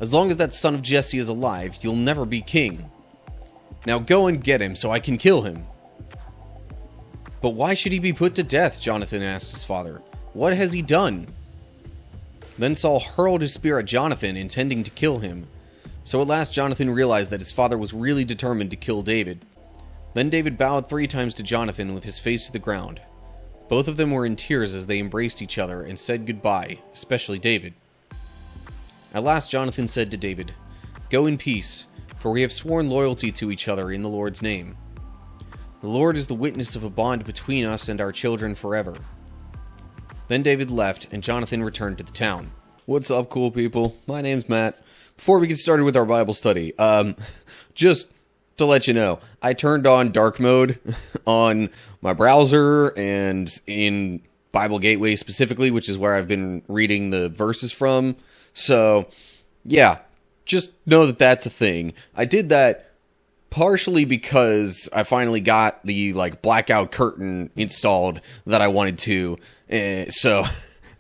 As long as that son of Jesse is alive, you'll never be king. Now go and get him so I can kill him." "But why should he be put to death?" Jonathan asked his father. "What has he done?" Then Saul hurled his spear at Jonathan, intending to kill him. So at last Jonathan realized that his father was really determined to kill David. Then David bowed 3 times to Jonathan with his face to the ground. Both of them were in tears as they embraced each other and said goodbye, especially David. At last Jonathan said to David, "Go in peace, for we have sworn loyalty to each other in the Lord's name. The Lord is the witness of a bond between us and our children forever." Then David left, and Jonathan returned to the town. What's up, cool people? My name's Matt. Before we get started with our Bible study, just to let you know, I turned on dark mode on my browser and in Bible Gateway specifically, which is where I've been reading the verses from. So, yeah, just know that that's a thing. I did that partially because I finally got the blackout curtain installed that I wanted to. So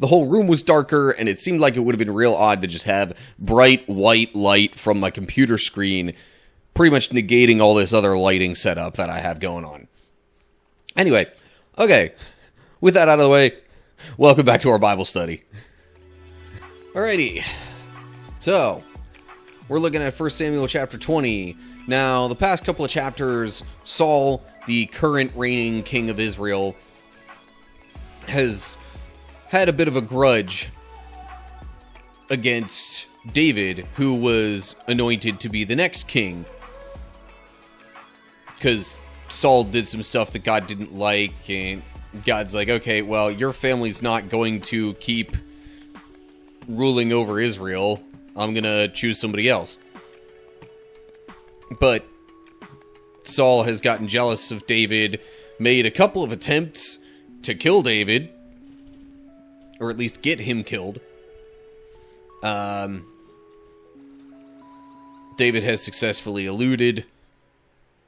the whole room was darker, and it seemed like it would have been real odd to just have bright white light from my computer screen, pretty much negating all this other lighting setup that I have going on. Anyway, okay, with that out of the way, welcome back to our Bible study. Alrighty, so we're looking at 1 Samuel chapter 20. Now, the past couple of chapters, Saul, the current reigning king of Israel, has had a bit of a grudge against David, who was anointed to be the next king. Because Saul did some stuff that God didn't like, and God's like, okay, well, your family's not going to keep ruling over Israel. I'm going to choose somebody else. But Saul has gotten jealous of David, made a couple of attempts to kill David, or at least get him killed. David has successfully eluded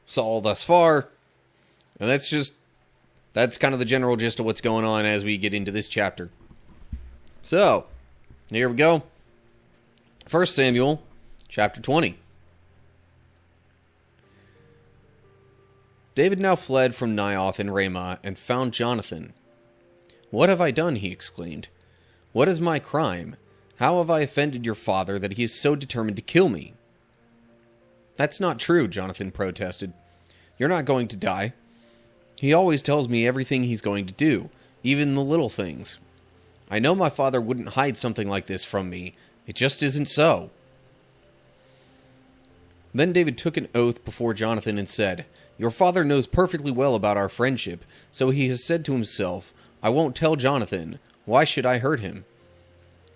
Saul thus far, and that's kind of the general gist of what's going on as we get into this chapter. So, here we go. 1 Samuel chapter 20. David now fled from Naioth in Ramah and found Jonathan. "What have I done?" he exclaimed. "What is my crime? How have I offended your father that he is so determined to kill me?" "That's not true," Jonathan protested. "You're not going to die. He always tells me everything he's going to do, even the little things. I know my father wouldn't hide something like this from me. It just isn't so." Then David took an oath before Jonathan and said, "Your father knows perfectly well about our friendship, so he has said to himself, 'I won't tell Jonathan. Why should I hurt him?'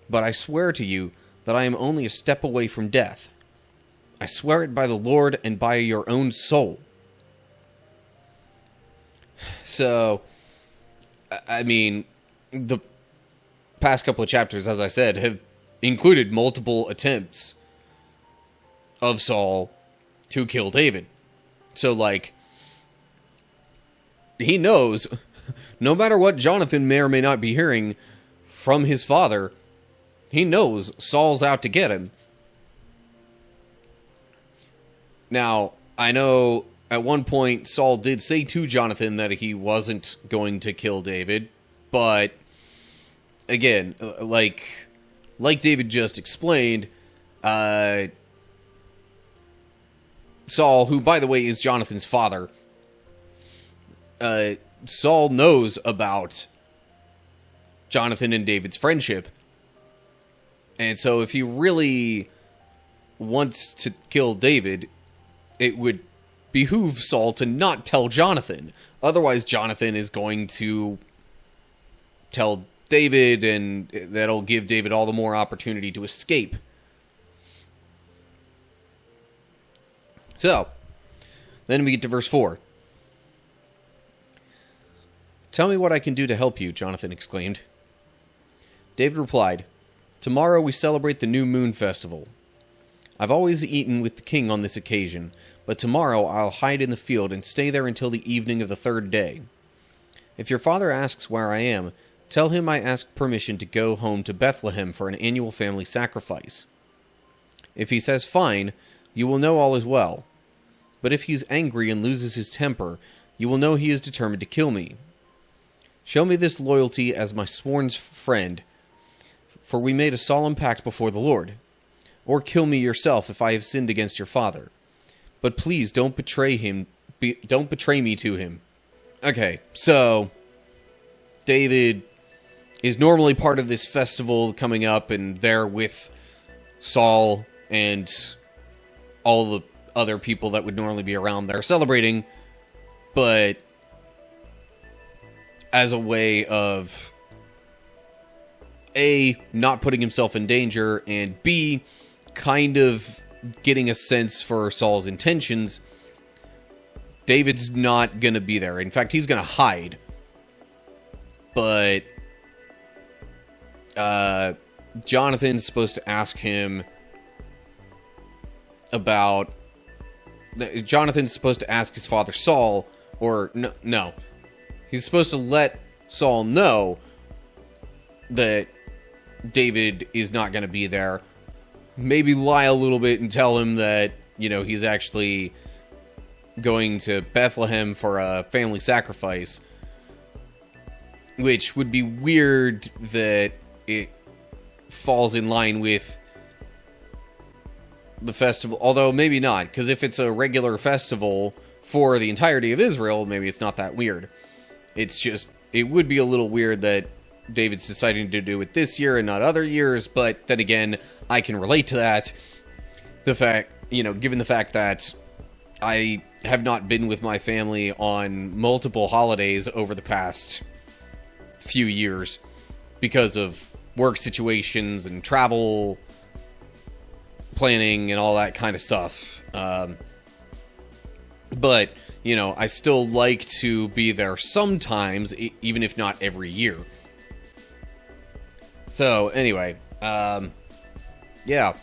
But I swear to you that I am only a step away from death. I swear it by the Lord and by your own soul." So, I mean, the past couple of chapters, as I said, have included multiple attempts of Saul to kill David. So, he knows, no matter what Jonathan may or may not be hearing from his father, he knows Saul's out to get him. Now, I know at one point Saul did say to Jonathan that he wasn't going to kill David, but again, like David just explained, Saul, who by the way is Jonathan's father, Saul knows about Jonathan and David's friendship. And so if he really wants to kill David, it would behoove Saul to not tell Jonathan. Otherwise, Jonathan is going to tell David, and that'll give David all the more opportunity to escape. So, then we get to verse 4. "Tell me what I can do to help you," Jonathan exclaimed. David replied, "Tomorrow we celebrate the New Moon Festival. I've always eaten with the king on this occasion, but tomorrow I'll hide in the field and stay there until the evening of the 3rd day. If your father asks where I am, tell him I asked permission to go home to Bethlehem for an annual family sacrifice. If he says fine, you will know all is well. But if he is angry and loses his temper, you will know he is determined to kill me. Show me this loyalty as my sworn friend, for we made a solemn pact before the Lord. Or kill me yourself if I have sinned against your father. But please don't betray him. Don't betray me to him. Okay, so David is normally part of this festival coming up, and there with Saul and all the other people that would normally be around there celebrating, but as a way of A, not putting himself in danger, and B, kind of getting a sense for Saul's intentions, David's not going to be there. In fact, he's going to hide. But Jonathan's supposed to ask him about... Jonathan's supposed to ask his father Saul, or no. He's supposed to let Saul know that David is not going to be there. Maybe lie a little bit and tell him that, he's actually going to Bethlehem for a family sacrifice. Which would be weird that it falls in line with the festival. Although, maybe not. Because if it's a regular festival for the entirety of Israel, maybe it's not that weird. It's just, it would be a little weird that David's deciding to do it this year and not other years. But then again, I can relate to that. The fact, given the fact that I have not been with my family on multiple holidays over the past few years because of work situations and travel planning and all that kind of stuff. But, I still like to be there sometimes, even if not every year. So, anyway, yeah.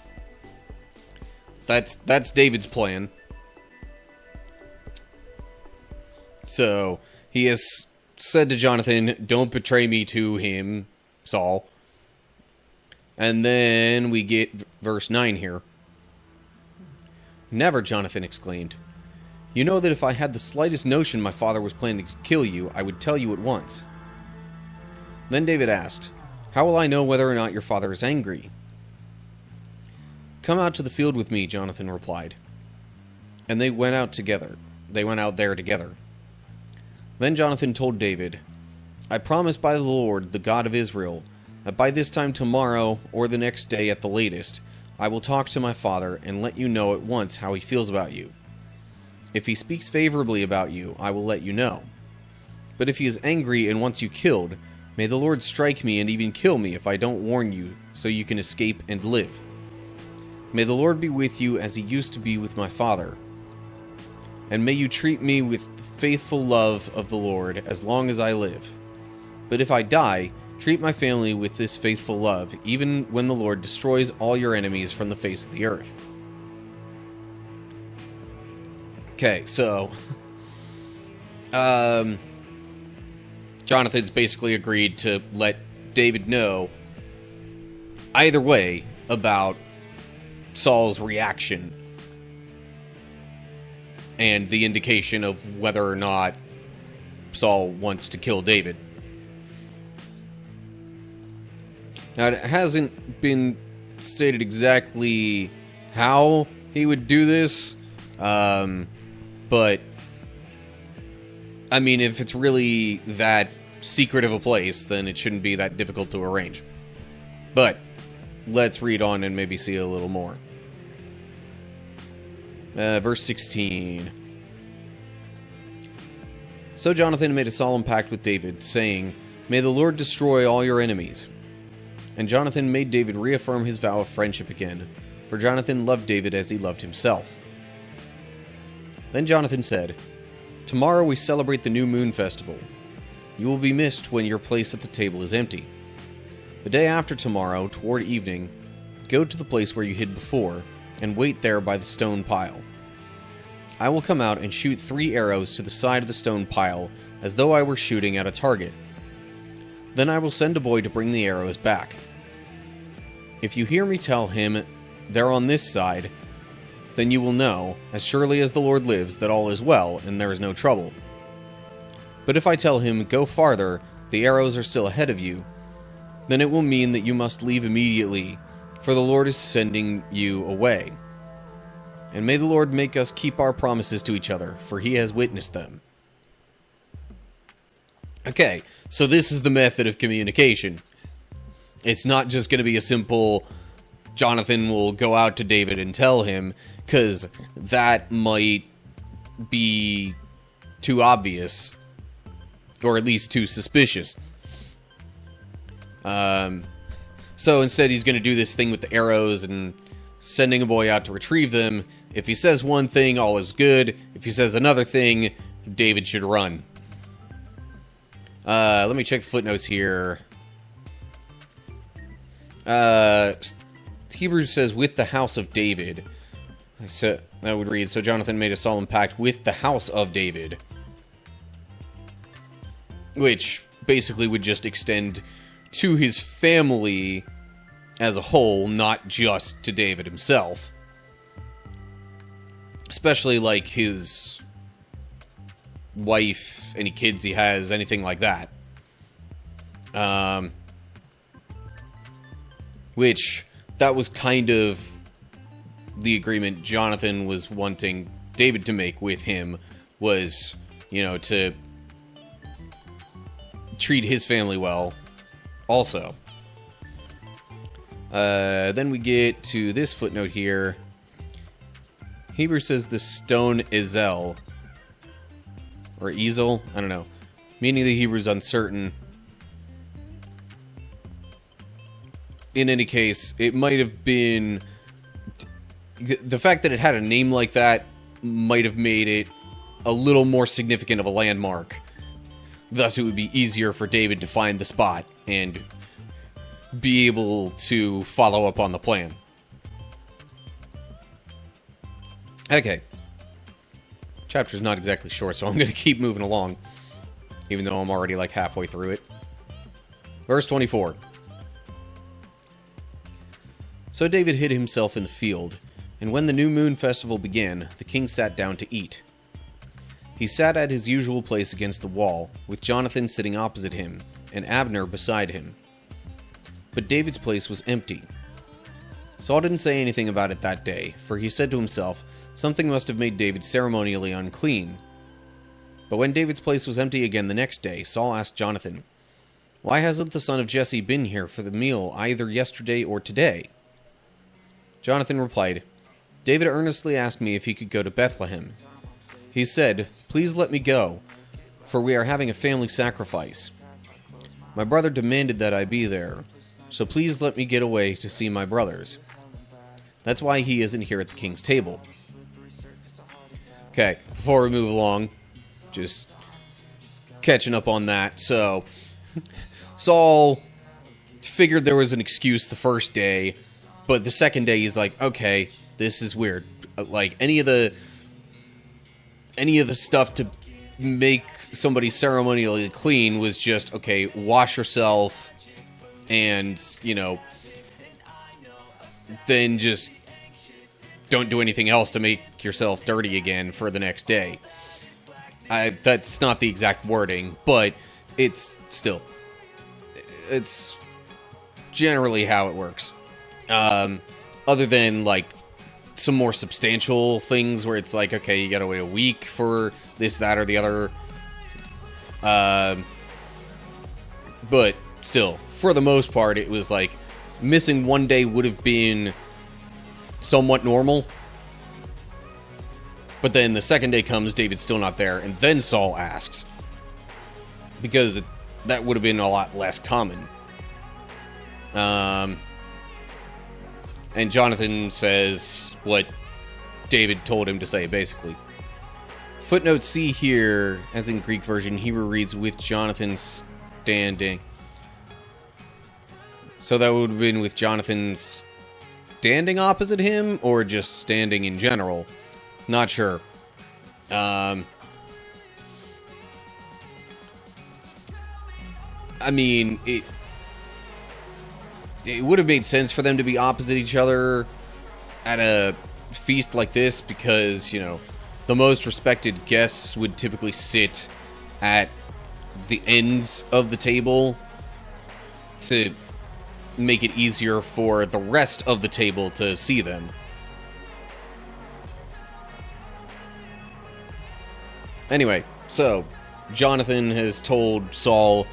That's David's plan. So, he has said to Jonathan, don't betray me to him, Saul. And then we get verse 9 here. Never, Jonathan exclaimed. You know that if I had the slightest notion my father was planning to kill you, I would tell you at once. Then David asked, how will I know whether or not your father is angry? Come out to the field with me, Jonathan replied. And they went out together. They went out there together. Then Jonathan told David, I promise by the Lord, the God of Israel, that by this time tomorrow, or the next day at the latest, I will talk to my father and let you know at once how he feels about you. If he speaks favorably about you, I will let you know. But if he is angry and wants you killed, may the Lord strike me and even kill me if I don't warn you, so you can escape and live. May the Lord be with you as he used to be with my father. And may you treat me with the faithful love of the Lord as long as I live. But if I die, treat my family with this faithful love, even when the Lord destroys all your enemies from the face of the earth. Okay, so Jonathan's basically agreed to let David know either way about Saul's reaction and the indication of whether or not Saul wants to kill David. Now, it hasn't been stated exactly how he would do this, but, I mean, if it's really that secret of a place, then it shouldn't be that difficult to arrange. But, let's read on and maybe see a little more. Verse 16. So Jonathan made a solemn pact with David, saying, May the Lord destroy all your enemies. And Jonathan made David reaffirm his vow of friendship again, for Jonathan loved David as he loved himself. Then Jonathan said, Tomorrow we celebrate the new moon festival. You will be missed when your place at the table is empty. The day after tomorrow, toward evening, go to the place where you hid before, and wait there by the stone pile. I will come out and shoot 3 arrows to the side of the stone pile, as though I were shooting at a target. Then I will send a boy to bring the arrows back. If you hear me tell him they're on this side, then you will know, as surely as the Lord lives, that all is well, and there is no trouble. But if I tell him, go farther, the arrows are still ahead of you, then it will mean that you must leave immediately, for the Lord is sending you away. And may the Lord make us keep our promises to each other, for he has witnessed them. Okay, so this is the method of communication. It's not just going to be a simple, Jonathan will go out to David and tell him, because that might be too obvious, or at least too suspicious. So instead he's going to do this thing with the arrows and sending a boy out to retrieve them. If he says one thing, all is good. If he says another thing, David should run. Let me check the footnotes here. Hebrews says, with the house of David. So that would read, so Jonathan made a solemn pact with the house of David. Which basically would just extend to his family as a whole, not just to David himself. Especially, like, his wife, any kids he has, anything like that. Which, that was kind of the agreement Jonathan was wanting David to make with him, was, you know, to treat his family well, also. Then we get to this footnote here. Hebrews says the stone Ezel, or Ezel, I don't know. Meaning the Hebrew's uncertain. In any case, it might have been... The fact that it had a name like that might have made it a little more significant of a landmark. Thus, it would be easier for David to find the spot and be able to follow up on the plan. Okay. Chapter's not exactly short, so I'm going to keep moving along, even though I'm already like halfway through it. Verse 24. So David hid himself in the field, and when the new moon festival began, the king sat down to eat. He sat at his usual place against the wall, with Jonathan sitting opposite him, and Abner beside him. But David's place was empty. Saul didn't say anything about it that day, for he said to himself, something must have made David ceremonially unclean. But when David's place was empty again the next day, Saul asked Jonathan, why hasn't the son of Jesse been here for the meal either yesterday or today? Jonathan replied, David earnestly asked me if he could go to Bethlehem. He said, please let me go, for we are having a family sacrifice. My brother demanded that I be there, so please let me get away to see my brothers. That's why he isn't here at the king's table. Okay, before we move along, just catching up on that. So, Saul figured there was an excuse the first day, but the second day he's like, okay, this is weird. Like, any of the stuff to make somebody ceremonially clean was just, okay, wash yourself, and, you know, then just don't do anything else to make yourself dirty again for the next day. That's not the exact wording, but it's generally how it works. Other than, like, some more substantial things where it's like, okay, you gotta wait a week for this, that, or the other. But still, for the most part, it was like, missing one day would have been somewhat normal. But then the second day comes, David's still not there, and then Saul asks. Because that would have been a lot less common. And Jonathan says what David told him to say, basically. Footnote C here, as in Greek version, Hebrew reads, with Jonathan standing. So that would have been with Jonathan standing opposite him, or just standing in general. Not sure. I mean, it would have made sense for them to be opposite each other, at a feast like this because, you know, the most respected guests would typically sit at the ends of the table to make it easier for the rest of the table to see them. Anyway, so Jonathan has told Saul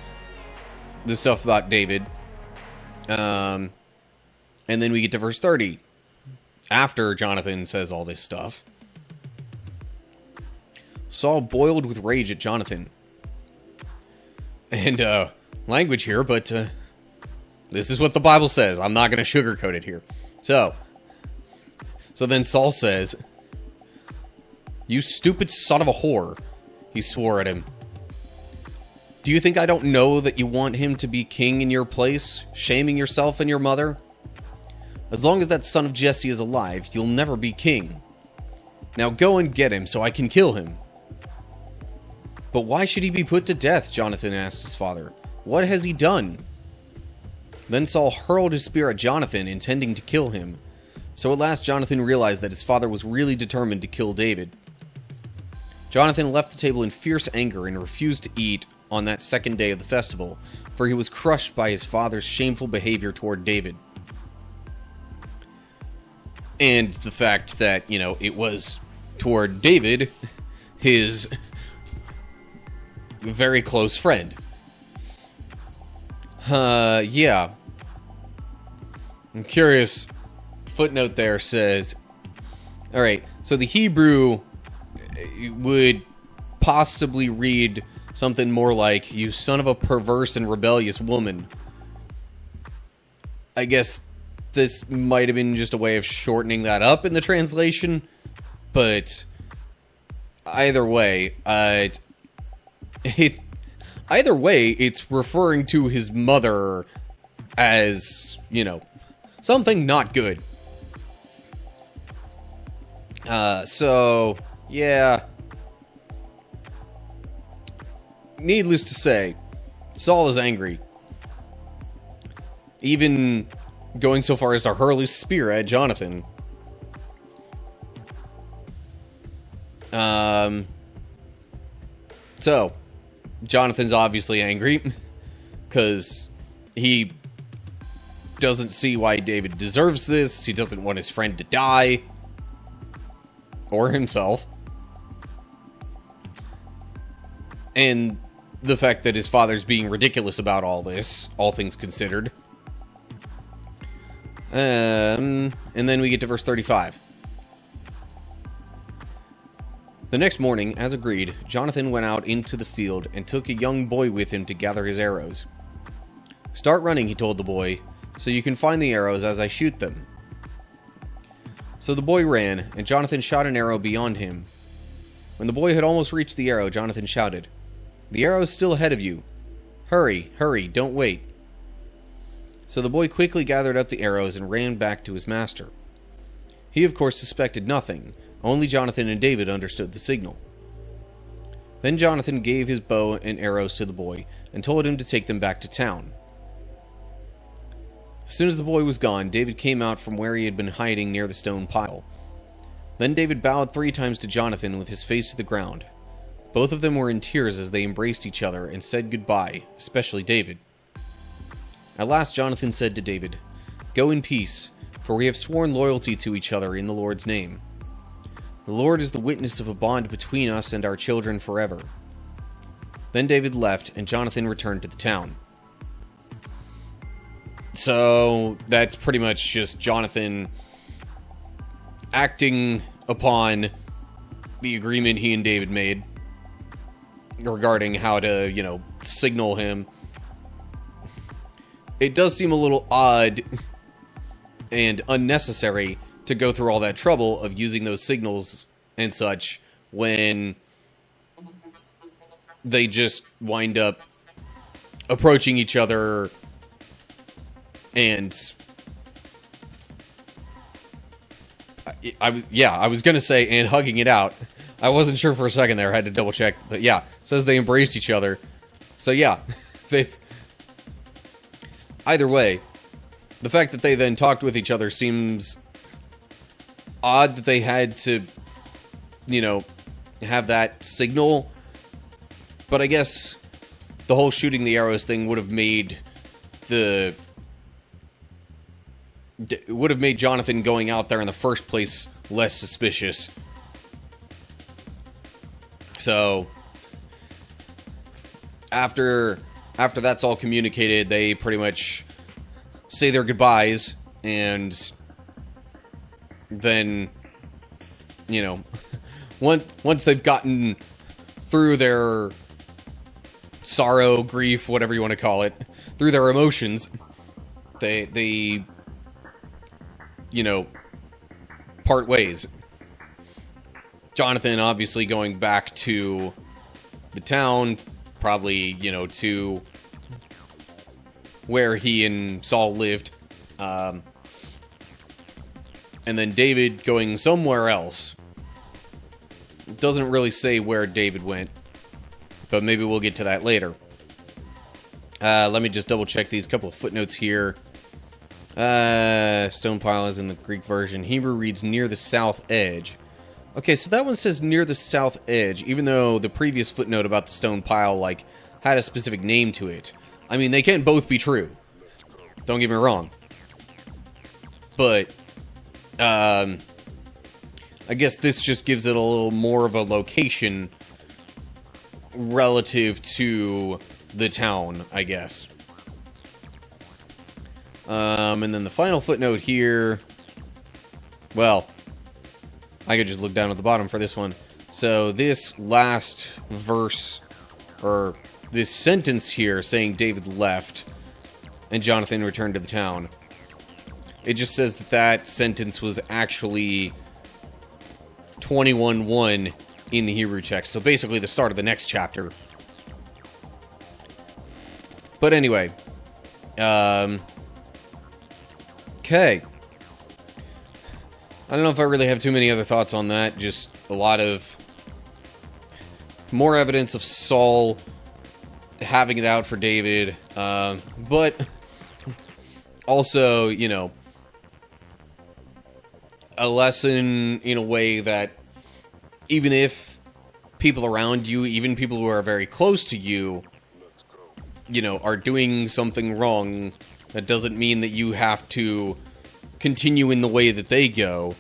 the stuff about David. And then we get to verse 30. After Jonathan says all this stuff, Saul boiled with rage at Jonathan. And, language here, but, this is what the Bible says. I'm not going to sugarcoat it here. So then Saul says, "You stupid son of a whore," he swore at him. "Do you think I don't know that you want him to be king in your place, shaming yourself and your mother? As long as that son of Jesse is alive, you'll never be king. Now go and get him so I can kill him." "But why should he be put to death?" Jonathan asked his father. "What has he done?" Then Saul hurled his spear at Jonathan, intending to kill him. So at last Jonathan realized that his father was really determined to kill David. Jonathan left the table in fierce anger and refused to eat on that second day of the festival, for he was crushed by his father's shameful behavior toward David. And the fact that, you know, it was toward David, his very close friend. Yeah. I'm curious. Footnote there says, alright, so the Hebrew would possibly read something more like, "You son of a perverse and rebellious woman." I guess this might have been just a way of shortening that up in the translation, but either way, it's referring to his mother as, you know, something not good. So, yeah. Needless to say, Saul is angry. Even going so far as to hurl his spear at Jonathan. So, Jonathan's obviously angry, because he doesn't see why David deserves this. He doesn't want his friend to die. Or himself. And the fact that his father's being ridiculous about all this, all things considered. And then we get to verse 35. The next morning, as agreed, Jonathan went out into the field and took a young boy with him to gather his arrows. "Start running," he told the boy, "so you can find the arrows as I shoot them." So the boy ran, and Jonathan shot an arrow beyond him. When the boy had almost reached the arrow, Jonathan shouted, "The arrow is still ahead of you. Hurry, hurry, don't wait." So the boy quickly gathered up the arrows and ran back to his master. He, of course, suspected nothing. Only Jonathan and David understood the signal. Then Jonathan gave his bow and arrows to the boy and told him to take them back to town. As soon as the boy was gone, David came out from where he had been hiding near the stone pile. Then David bowed 3 times to Jonathan with his face to the ground. Both of them were in tears as they embraced each other and said goodbye, especially David. At last Jonathan said to David, "Go in peace, for we have sworn loyalty to each other in the Lord's name. The Lord is the witness of a bond between us and our children forever." Then David left, and Jonathan returned to the town. So, that's pretty much just Jonathan acting upon the agreement he and David made regarding how to, you know, signal him. It does seem a little odd and unnecessary to go through all that trouble of using those signals and such when they just wind up approaching each other and I was gonna say and hugging it out. I wasn't sure for a second there. I had to double check, but yeah, it says they embraced each other. So yeah, they. Either way, the fact that they then talked with each other seems odd that they had to, you know, have that signal. But I guess the whole shooting the arrows thing would have made Jonathan going out there in the first place less suspicious. So after that's all communicated, they pretty much say their goodbyes, and then, you know, once they've gotten through their sorrow, grief, whatever you want to call it, through their emotions, they you know, part ways. Jonathan obviously going back to the town, probably, you know, to where he and Saul lived. And then David going somewhere else. It doesn't really say where David went, but maybe we'll get to that later. Let me just double check these couple of footnotes here. Stone pile is in the Greek version. Hebrew reads near the south edge. Okay, so that one says near the south edge, even though the previous footnote about the stone pile, like, had a specific name to it. I mean, they can't both be true. Don't get me wrong. But, I guess this just gives it a little more of a location relative to the town, I guess. And then the final footnote here, well, I could just look down at the bottom for this one. So this last verse, or this sentence here saying David left and Jonathan returned to the town, it just says that that sentence was actually 21:1 in the Hebrew text. So basically the start of the next chapter. But anyway, okay. I don't know if I really have too many other thoughts on that. Just a lot of more evidence of Saul having it out for David. But also, you know, a lesson in a way that even if people around you, even people who are very close to you, you know, are doing something wrong, that doesn't mean that you have to continue in the way that they go.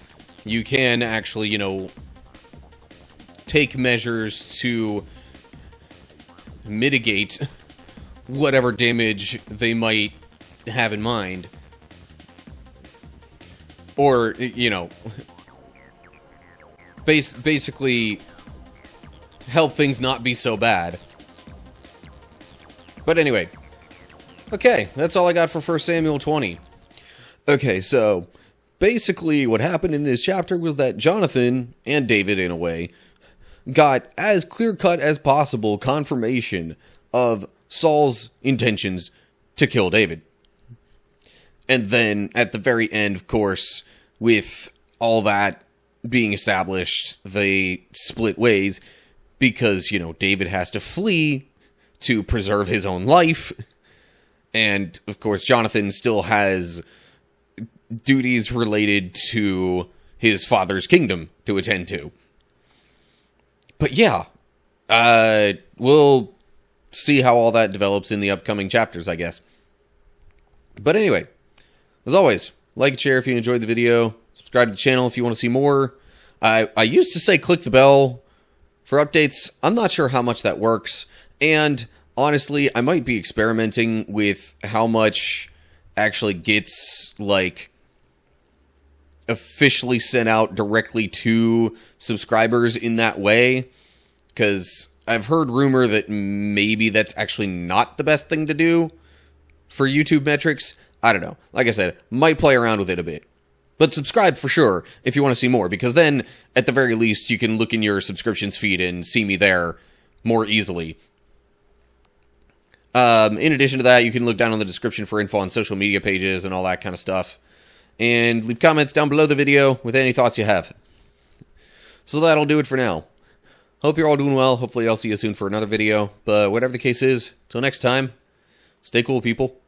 You can actually, you know, take measures to mitigate whatever damage they might have in mind. Or, you know, basically help things not be so bad. But anyway, okay, that's all I got for 1 Samuel 20. Okay, so basically what happened in this chapter was that Jonathan, and David in a way, got as clear-cut as possible confirmation of Saul's intentions to kill David. And then at the very end, of course, with all that being established, they split ways because, you know, David has to flee to preserve his own life. And, of course, Jonathan still has duties related to his father's kingdom to attend to. But yeah, we'll see how all that develops in the upcoming chapters, I guess. But anyway, as always, like and share if you enjoyed the video. Subscribe to the channel if you want to see more. I used to say click the bell for updates. I'm not sure how much that works. And honestly, I might be experimenting with how much actually gets, like, officially sent out directly to subscribers in that way. Because I've heard rumor that maybe that's actually not the best thing to do for YouTube metrics. I don't know. Like I said, might play around with it a bit. But subscribe for sure if you want to see more, because then, at the very least, you can look in your subscriptions feed and see me there more easily. In addition to that, you can look down on the description for info on social media pages and all that kind of stuff. And leave comments down below the video with any thoughts you have. So that'll do it for now. Hope you're all doing well. Hopefully I'll see you soon for another video. But whatever the case is, till next time, stay cool, people.